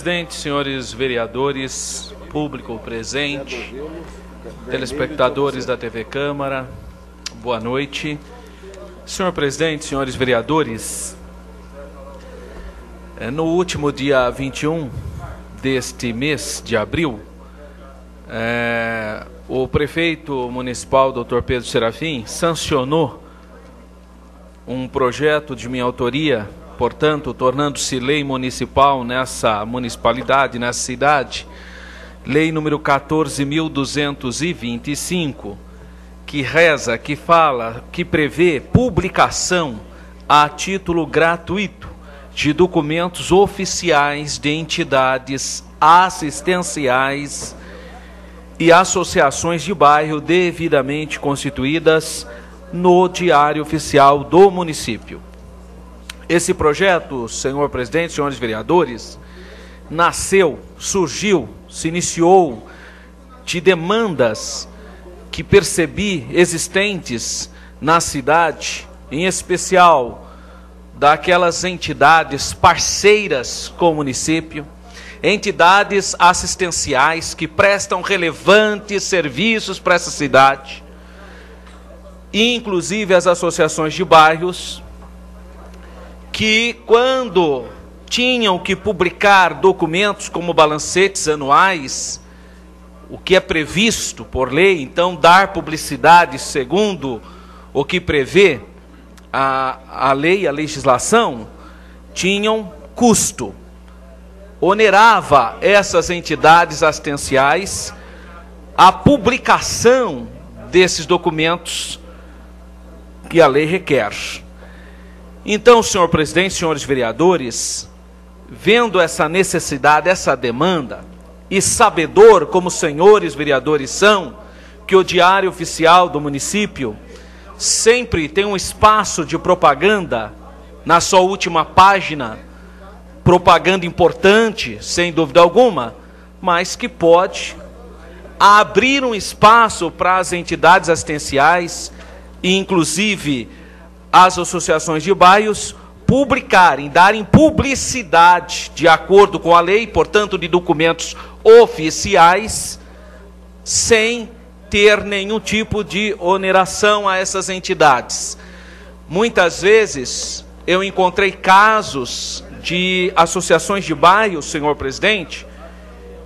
Presidente, senhores vereadores, público presente, telespectadores da TV Câmara, boa noite. Senhor presidente, senhores vereadores, no último dia 21 deste mês de abril, o prefeito municipal, Dr. Pedro Serafim, sancionou um projeto de minha autoria, portanto, tornando-se lei municipal nessa municipalidade, nessa cidade, lei número 14.225, que reza, que fala, que prevê publicação a título gratuito de documentos oficiais de entidades assistenciais e associações de bairro devidamente constituídas no Diário Oficial do município. Esse projeto, senhor presidente, senhores vereadores, nasceu, surgiu, se iniciou de demandas que percebi existentes na cidade, em especial daquelas entidades parceiras com o município, entidades assistenciais que prestam relevantes serviços para essa cidade, inclusive as associações de bairros, que quando tinham que publicar documentos como balancetes anuais, o que é previsto por lei, então dar publicidade segundo o que prevê a lei, a legislação, tinham custo. Onerava essas entidades assistenciais a publicação desses documentos que a lei requer. Então, senhor presidente, senhores vereadores, vendo essa necessidade, essa demanda, e sabedor, como os senhores vereadores são, que o Diário Oficial do município sempre tem um espaço de propaganda na sua última página, propaganda importante, sem dúvida alguma, mas que pode abrir um espaço para as entidades assistenciais e, inclusive, as associações de bairros publicarem, darem publicidade de acordo com a lei, portanto, de documentos oficiais, sem ter nenhum tipo de oneração a essas entidades. Muitas vezes eu encontrei casos de associações de bairros, senhor presidente,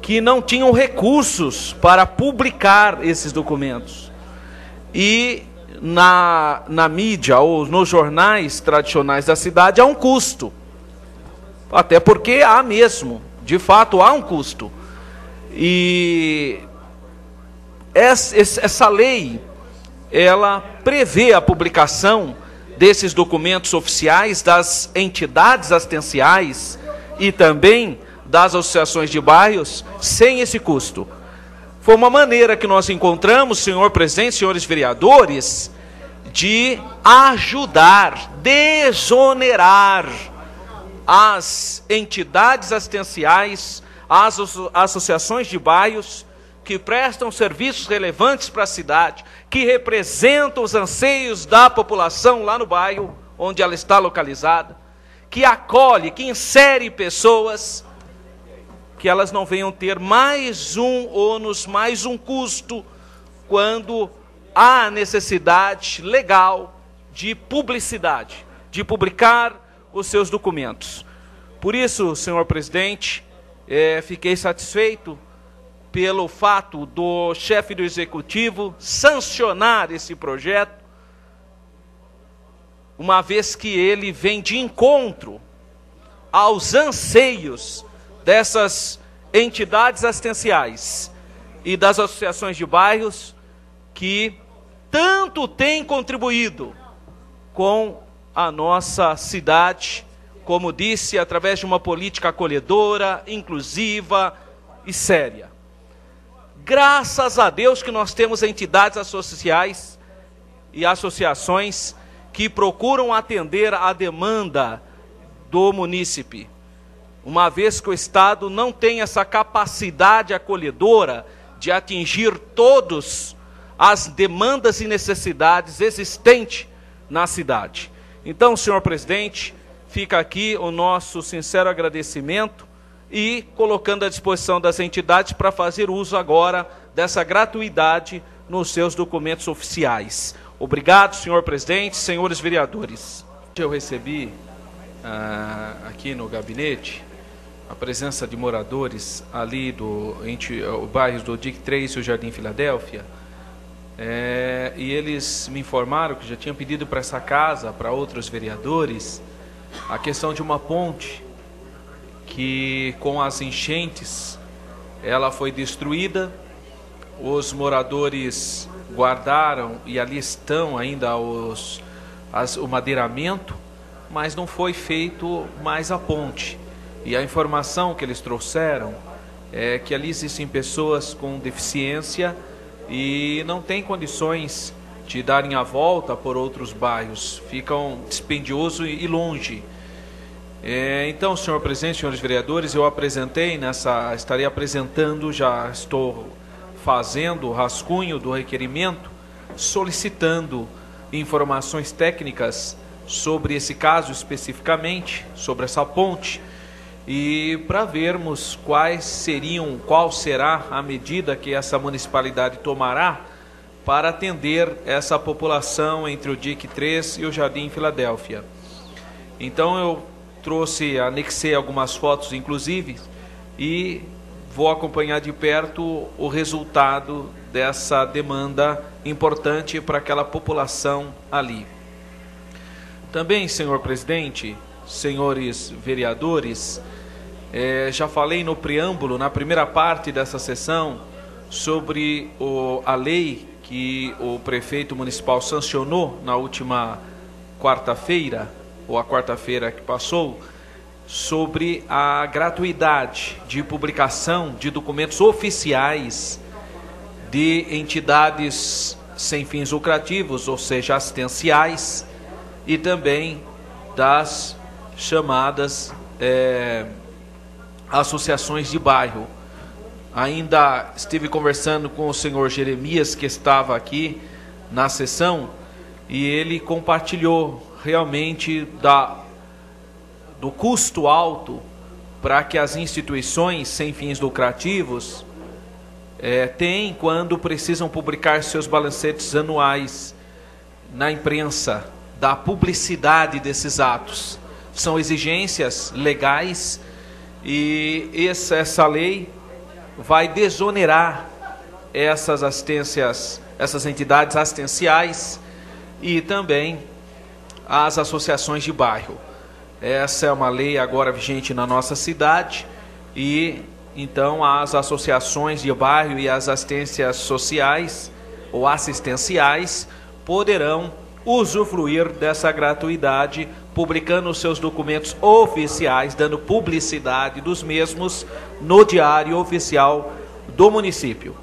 que não tinham recursos para publicar esses documentos. E na mídia ou nos jornais tradicionais da cidade há um custo. Até porque há mesmo, de fato há um custo. E essa lei, ela prevê a publicação desses documentos oficiais das entidades assistenciais e também das associações de bairros sem esse custo. Foi uma maneira que nós encontramos, senhor presidente, senhores vereadores, de ajudar, desonerar as entidades assistenciais, as associações de bairros que prestam serviços relevantes para a cidade, que representam os anseios da população lá no bairro onde ela está localizada, que acolhe, que insere pessoas, que elas não venham ter mais um ônus, mais um custo, quando há necessidade legal de publicidade, de publicar os seus documentos. Por isso, senhor presidente, fiquei satisfeito pelo fato do chefe do executivo sancionar esse projeto, uma vez que ele vem de encontro aos anseios dessas entidades assistenciais e das associações de bairros que tanto têm contribuído com a nossa cidade, como disse, através de uma política acolhedora, inclusiva e séria. Graças a Deus que nós temos entidades associais e associações que procuram atender à demanda do munícipe, uma vez que o Estado não tem essa capacidade acolhedora de atingir todas as demandas e necessidades existentes na cidade. Então, senhor presidente, fica aqui o nosso sincero agradecimento e colocando à disposição das entidades para fazer uso agora dessa gratuidade nos seus documentos oficiais. Obrigado, senhor presidente, senhores vereadores. Eu recebi aqui no gabinete a presença de moradores ali entre o bairro do DIC 3 e o Jardim Filadélfia, e eles me informaram que já tinham pedido para essa casa, para outros vereadores, a questão de uma ponte que com as enchentes ela foi destruída, os moradores guardaram e ali estão ainda o madeiramento, mas não foi feito mais a ponte. E a informação que eles trouxeram é que ali existem pessoas com deficiência e não têm condições de darem a volta por outros bairros, ficam dispendioso e longe. Então, senhor presidente, senhores vereadores, eu estarei apresentando, já estou fazendo o rascunho do requerimento, solicitando informações técnicas sobre esse caso especificamente, sobre essa ponte, e para vermos qual será a medida que essa municipalidade tomará para atender essa população entre o DIC 3 e o Jardim Filadélfia. Então eu anexei algumas fotos, inclusive, e vou acompanhar de perto o resultado dessa demanda importante para aquela população ali. Também, senhor presidente, senhores vereadores, já falei no preâmbulo, na primeira parte dessa sessão, sobre a lei que o prefeito municipal sancionou na última quarta-feira, ou a quarta-feira que passou, sobre a gratuidade de publicação de documentos oficiais de entidades sem fins lucrativos, ou seja, assistenciais, e também das chamadas associações de bairro. Ainda estive conversando com o senhor Jeremias, que estava aqui na sessão, e ele compartilhou realmente do custo alto para que as instituições sem fins lucrativos têm quando precisam publicar seus balancetes anuais na imprensa, da publicidade desses atos. São exigências legais e essa lei vai desonerar essas assistências, essas entidades assistenciais e também as associações de bairro. Essa é uma lei agora vigente na nossa cidade e então as associações de bairro e as assistências sociais ou assistenciais poderão usufruir dessa gratuidade, publicando os seus documentos oficiais, dando publicidade dos mesmos no Diário Oficial do município.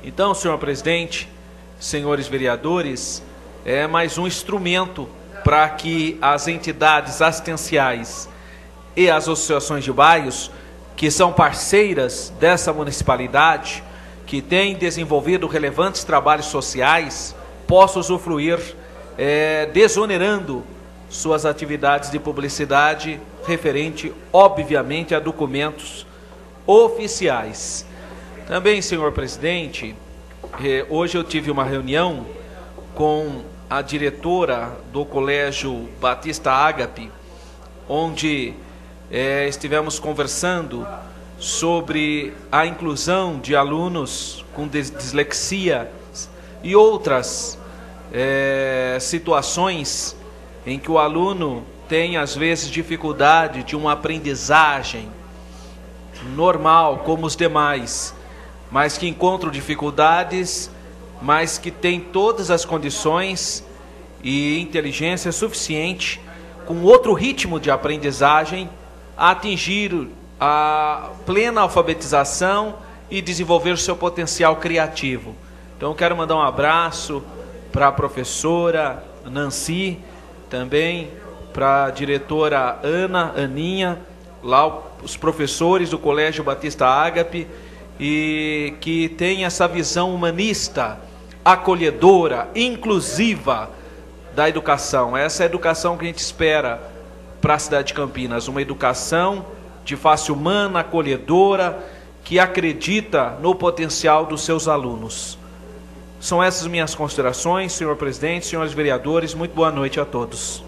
Então, senhor presidente, senhores vereadores, é mais um instrumento para que as entidades assistenciais e as associações de bairros, que são parceiras dessa municipalidade, que têm desenvolvido relevantes trabalhos sociais, possam usufruir, desonerando suas atividades de publicidade referente, obviamente, a documentos oficiais. Também, senhor presidente, hoje eu tive uma reunião com a diretora do Colégio Batista Ágape, onde estivemos conversando sobre a inclusão de alunos com dislexia e outras situações em que o aluno tem, às vezes, dificuldade de uma aprendizagem normal, como os demais, mas que encontram dificuldades, mas que tem todas as condições e inteligência suficiente, com outro ritmo de aprendizagem, a atingir a plena alfabetização e desenvolver o seu potencial criativo. Então, quero mandar um abraço para a professora Nancy, também para a diretora Aninha, lá os professores do Colégio Batista Ágape, e que tem essa visão humanista, acolhedora, inclusiva da educação. Essa é a educação que a gente espera para a cidade de Campinas, uma educação de face humana, acolhedora, que acredita no potencial dos seus alunos. São essas minhas considerações, senhor presidente, senhores vereadores. Muito boa noite a todos.